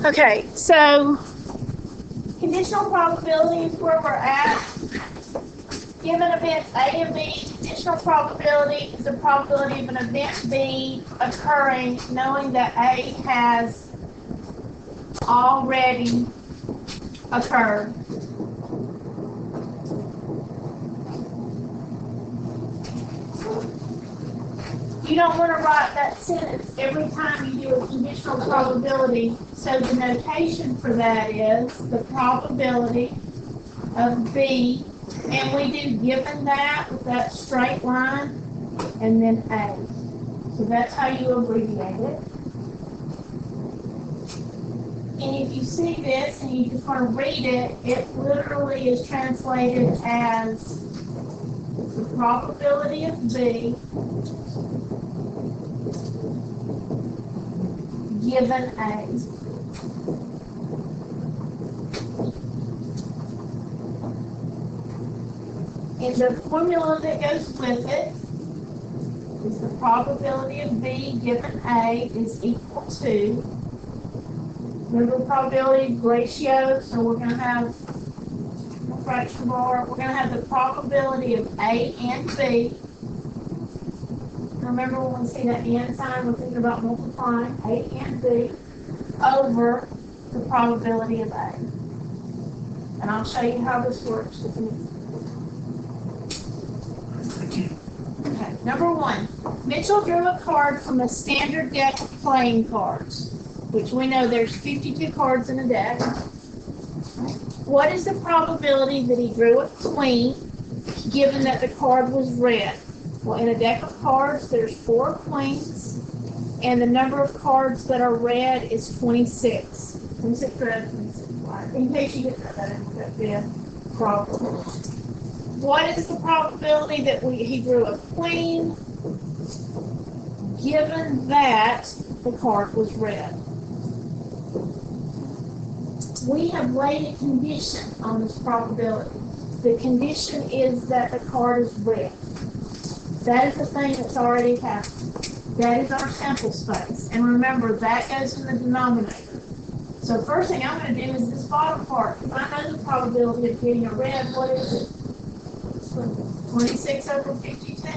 Okay, so conditional probability is where we're at. Given events A and B, conditional probability is the probability of an event B occurring knowing that A has already occurred. You don't want to write that sentence every time you do a conditional probability, so the notation for that is the probability of B, and we do given that with that straight line, and then A. So that's how you abbreviate it. And if you see this and you just want to read it, it literally is translated as the probability of B given A. And the formula that goes with it is the probability of B given A is equal to, remember the probability ratio, so we're going to have a fraction bar, we're going to have the probability of A and B. Remember when we see that and sign, we're thinking about multiplying A and B over the probability of A. And I'll show you how this works. Okay, number one, Mitchell drew a card from a standard deck of playing cards, which we know there's 52 cards in a deck. What is the probability that he drew a queen, given that the card was red? Well, in a deck of cards, there's 4 queens, and the number of cards that are red is 26. 26 red, 26 white. In case you didn't know that, it would be a problem. What is the probability that he drew a queen, given that the card was red? We have laid a condition on this probability. The condition is that the card is red. That is the thing that's already happened. That is our sample space. And remember, that goes in the denominator. So first thing I'm going to do is this bottom part. If I know the probability of getting a red, what is it? 26 over 52.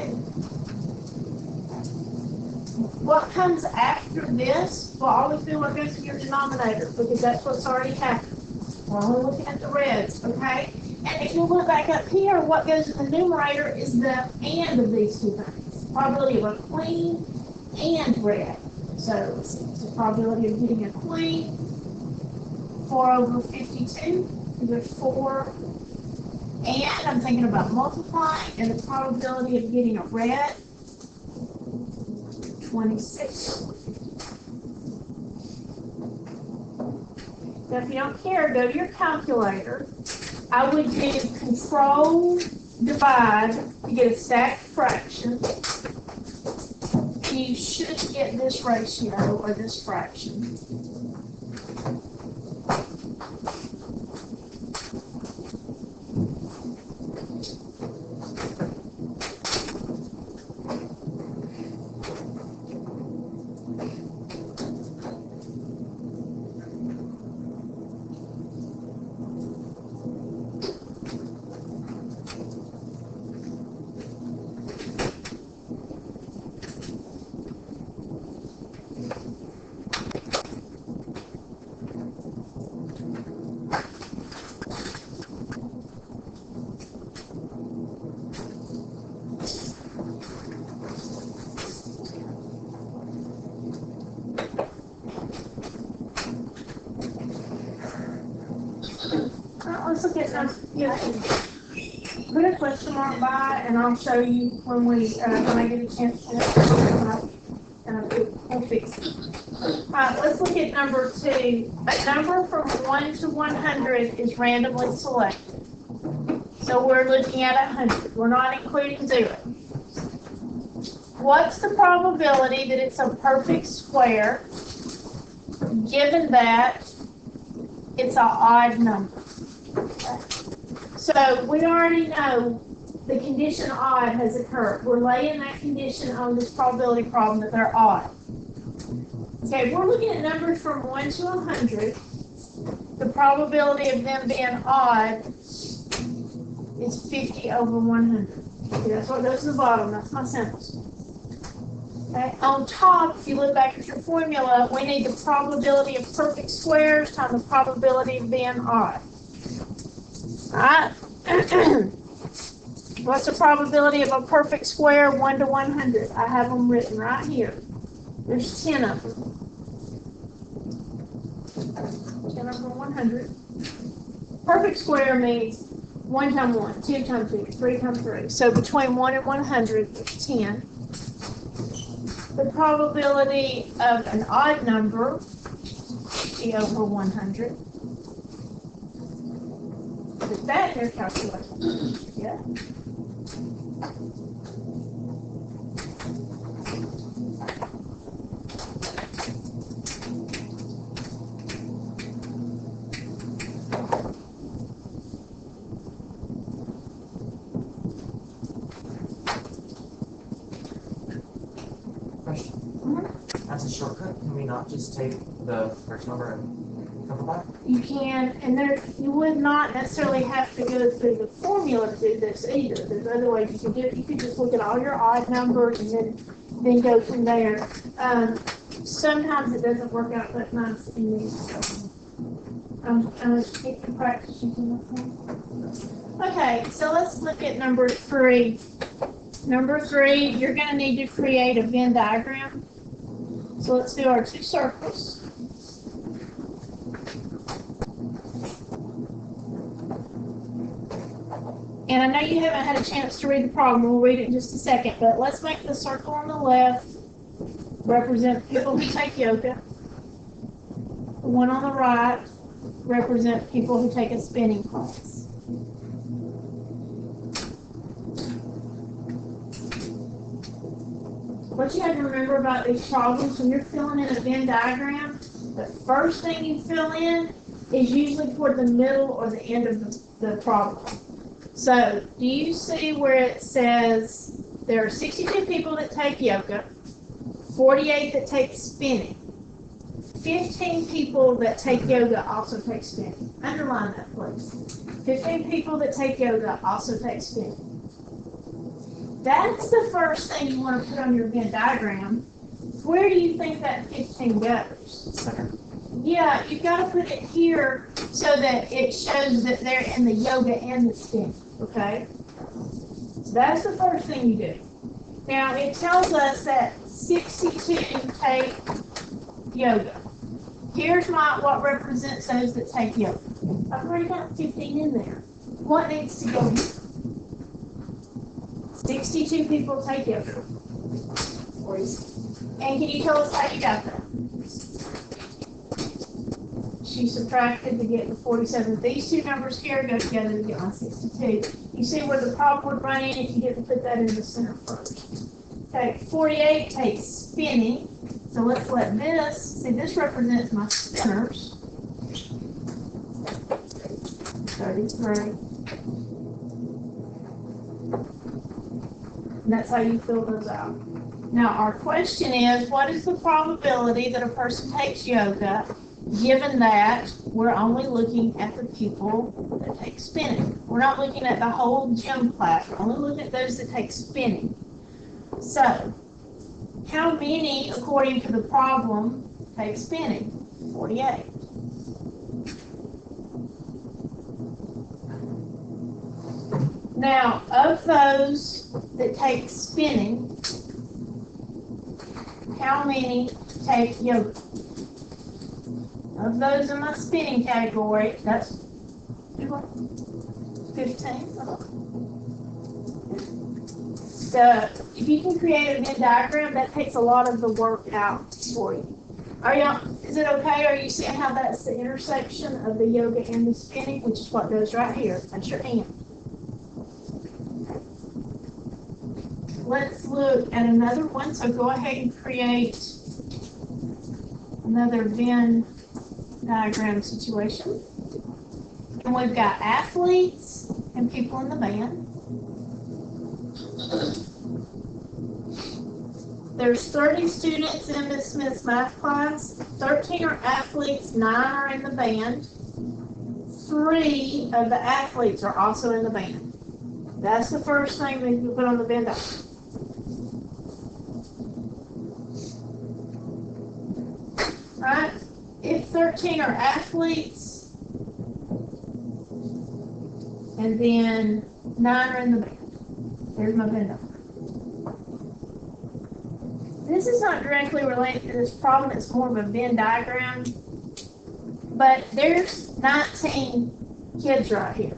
What comes after this will always be what goes in your denominator, because that's what's already happened. We're only looking at the reds, okay? And if you look back up here, what goes in the numerator is the and of these two things. Probability of a queen and red. So it's the probability of getting a queen, 4 over 52. There's 4. And I'm thinking about multiplying, and the probability of getting a red, 26 over 52. Now, if you don't care, go to your calculator. I would do control divide to get a stacked fraction. You should get this ratio or this fraction. Let's look at some. Put a question mark by, and I'll show you when I get a chance to. We'll fix it. All right, let's look at number 2. A number from 1 to 100 is randomly selected. So we're looking at 100. We're not including 0. What's the probability that it's a perfect square, given that it's an odd number? Okay. So we already know the condition odd has occurred. We're laying that condition on this probability problem that they're odd. Okay, we're looking at numbers from 1 to 100. The probability of them being odd is 50 over 100. Okay, that's what goes to the bottom. That's my symbols. Okay. On top, if you look back at your formula, we need the probability of perfect squares times the probability of being odd. Alright? What's the probability of a perfect square? 1 to 100. I have them written right here. There's 10 of them. 10 over 100. Perfect square means 1 times 1, 2 times 2, 3 times 3. So between 1 and 100, there's 10. The probability of an odd number, 50 over 100. Put that in your calculator. Yeah. As a shortcut, can we not just take the first number and couple that? You can, and there you would not necessarily have to go through the formula to do this either. There's other ways you can do it. You could just look at all your odd numbers and then go from there. Sometimes it doesn't work out that nice in these. Take the practice using the formula. Okay, so let's look at number 3. Number 3, you're going to need to create a Venn diagram. So let's do our 2 circles. And I know you haven't had a chance to read the problem. We'll read it in just a second. But let's make the circle on the left represent people who take yoga. The one on the right represent people who take a spinning class. What you have to remember about these problems, when you're filling in a Venn diagram, the first thing you fill in is usually toward the middle or the end of the problem. So, do you see where it says there are 62 people that take yoga, 48 that take spinning, 15 people that take yoga also take spinning. Underline that, please. 15 people that take yoga also take spinning. That's the first thing you want to put on your Venn diagram. Where do you think that 15 goes? Second. Yeah, you've got to put it here so that it shows that they're in the yoga and the spinning, okay? So that's the first thing you do. Now, it tells us that 62 take yoga. Here's what represents those that take yoga. I've already got 15 in there. What needs to go here? 62 people take yoga. And can you tell us how you got that? She subtracted to get the 47. These two numbers here go together to get my 62. You see where the problem would run in if you didn't put that in the center first. Okay, 48 takes spinning. So let's let this, see this represents my spinners. 33. And that's how you fill those out. Now our question is, what is the probability that a person takes yoga, given that we're only looking at the people that take spinning? We're not looking at the whole gym class. We're only looking at those that take spinning. So, how many, according to the problem, take spinning? 48. Now, of those that take spinning, how many take yoga? Of those in my spinning category, that's 15. So, if you can create a Venn diagram, that takes a lot of the work out for you. Is it okay? Are you seeing how that's the intersection of the yoga and the spinning, which is what goes right here? That's your hand. Let's look at another one. So go ahead and create another Venn diagram situation. And we've got athletes and people in the band. there's 30 students in Miss Smith's math class. 13 are athletes, 9 are in the band. 3 of the athletes are also in the band. That's the first thing that you put on the Venn diagram. Right? If 13 are athletes, and then 9 are in the band. There's my Venn diagram. This is not directly related to this problem, it's more of a Venn diagram. But there's 19 kids right here.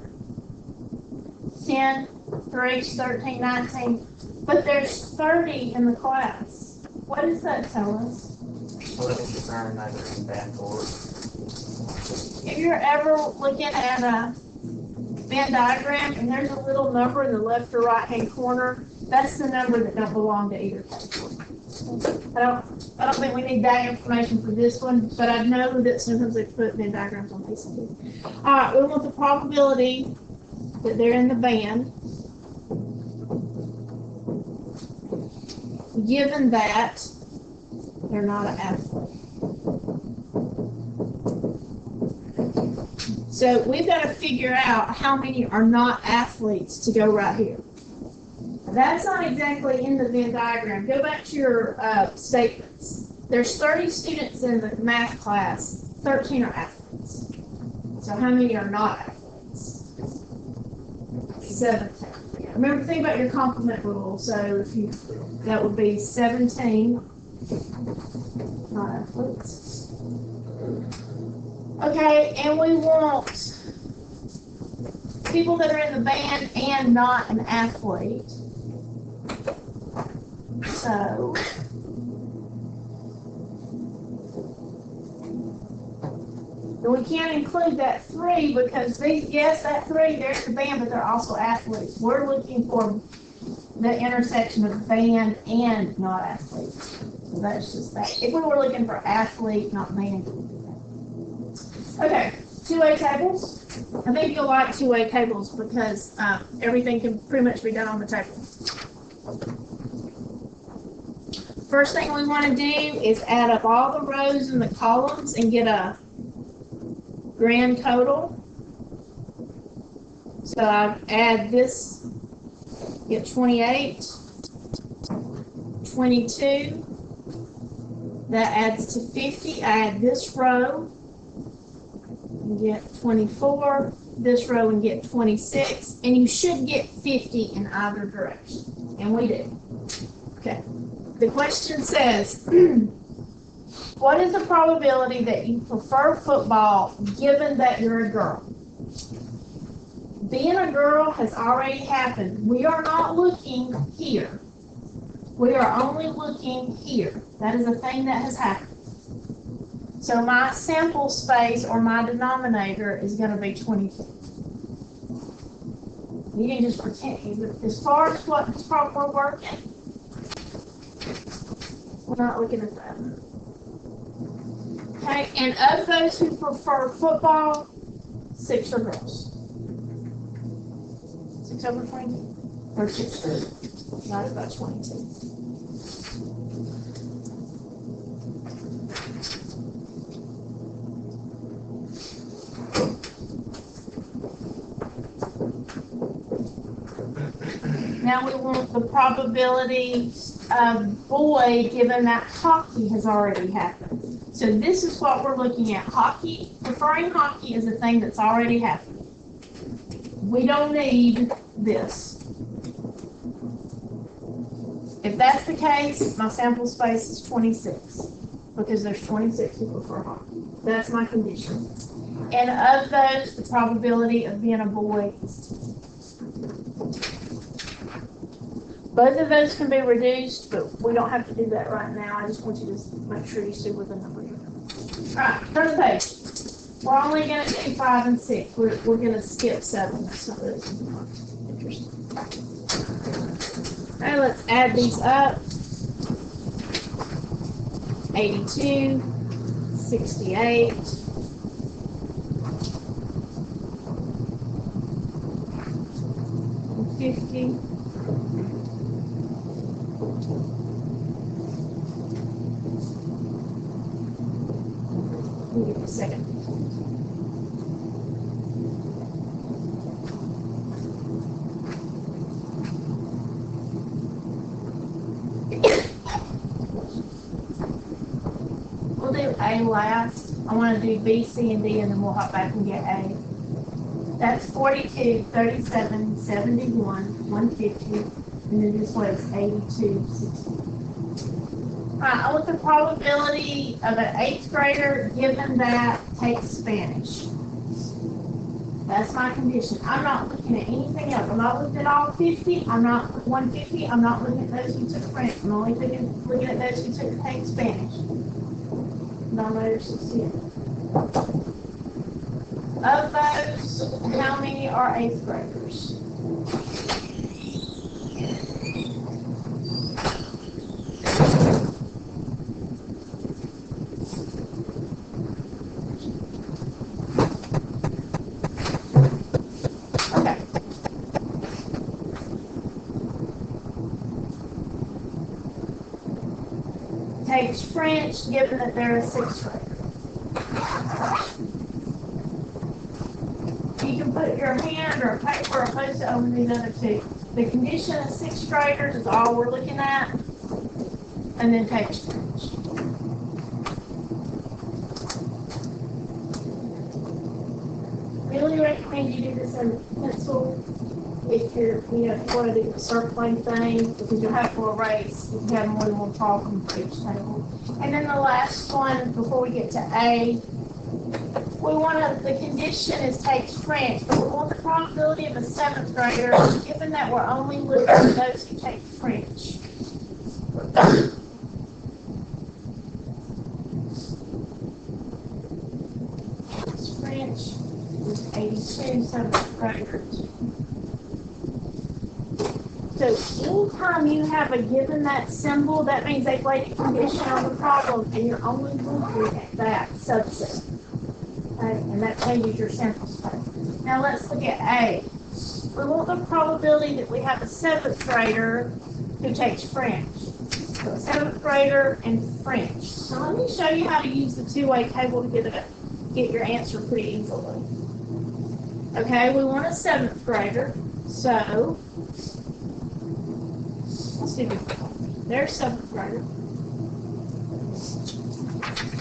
10, 3, 13, 19. But there's 30 in the class. What does that tell us? So that means you're neither in band or. If you're ever looking at a Venn diagram and there's a little number in the left or right hand corner, that's the number that don't belong to either category. I don't think we need that information for this one, but I know that sometimes they put Venn diagrams on PCB. Alright, we want the probability that they're in the band, given that they're not an athlete. So we've got to figure out how many are not athletes to go right here. That's not exactly in the Venn diagram. Go back to your statements. There's 30 students in the math class. 13 are athletes. So how many are not athletes? 17. Remember, think about your complement rule. So if you, that would be 17 not athletes. Okay, and we want people that are in the band and not an athlete. So we can't include that 3 because yes, that 3, there's the band, but they're also athletes. We're looking for the intersection of band and not athletes. So that's just that. If we were looking for athlete, not band, we would do that. Okay, two-way tables. I think you'll like two-way tables because everything can pretty much be done on the table. First thing we want to do is add up all the rows and the columns and get a grand total. So I add this, get 28, 22, that adds to 50. I add this row and get 24, this row and get 26, and you should get 50 in either direction, and we do. Okay. The question says, what is the probability that you prefer football given that you're a girl? Being a girl has already happened. We are not looking here. We are only looking here. That is a thing that has happened. So my sample space or my denominator is going to be 22. You can just pretend. As far as what this problem we're working, we're not looking at that. Okay, and of those who prefer football, 6 are girls. 6 over 22. Or 6 divided by 22. Now we want the probability of boy given that hockey has already happened. So this is what we're looking at. Hockey, preferring hockey is a thing that's already happened. We don't need this. If that's the case, my sample space is 26 because there's 26 who prefer hockey. That's my condition. And of those, the probability of being a boy is 2. Both of those can be reduced, but we don't have to do that right now. I just want you to make sure you see where the number is. All right, turn the page. We're only going to do 5 and 6. We're going to skip 7. That's not really interesting. All right, let's add these up. 82, 68, 50. Give me a second. We'll do A last. I want to do B, C, and D, and then we'll hop back and get A. That's 42, 37, 71, 150, and then this was 82, 60. Alright, I want the probability of an 8th grader given that takes Spanish. That's my condition. I'm not looking at anything else. I'm not looking at all 50. I'm not 150. I'm not looking at those who took French. I'm only looking at those who take Spanish. Denominator 68. Of those, how many are 8th graders? Okay. Takes French, given that they're a 6th grader. You can put your hand or paper or post-it over these other two. The condition of 6th graders is all we're looking at, and then takes French. Really recommend you do this in pencil if you're, if you want to do a circling thing, because you'll have to erase if you have more than one problem for each table. And then the last one, before we get to A, the condition is takes French, but we want the probability of a 7th grader, given that we're only looking at those who take French. French is 82 7th graders. So anytime you have a given that symbol, that means they played a condition on the problem, and you're only looking at that subset. Okay? And that changes your sample space. Now let's look at A. We want the probability that we have a 7th grader who takes French. So a 7th grader and French. So let me show you how to use the two-way table to get your answer pretty easily. Okay, we want a 7th grader. So let's do this. There's 7th grader.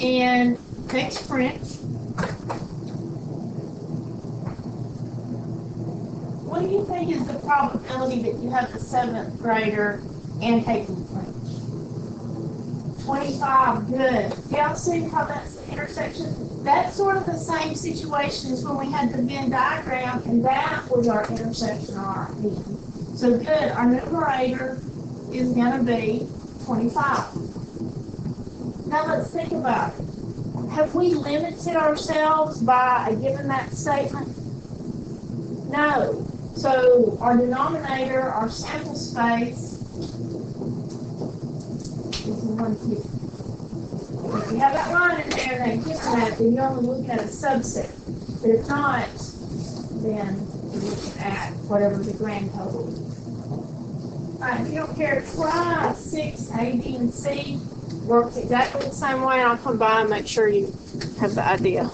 And takes French. What do you think is the probability that you have the 7th grader and taking French? 25, good. Y'all see how that's the intersection? That's sort of the same situation as when we had the Venn diagram, and that was our intersection or our end. So good, our numerator is going to be 25. Now let's think about it. Have we limited ourselves by given that statement? No. So our denominator, our sample space, is 150. If you have that line in there and given that, then you're only looking at a subset. But if not, then you're looking at whatever the grand total is. Alright, if you don't care, try 6, A, B, and C. Works exactly the same way, and I'll come by and make sure you have the idea.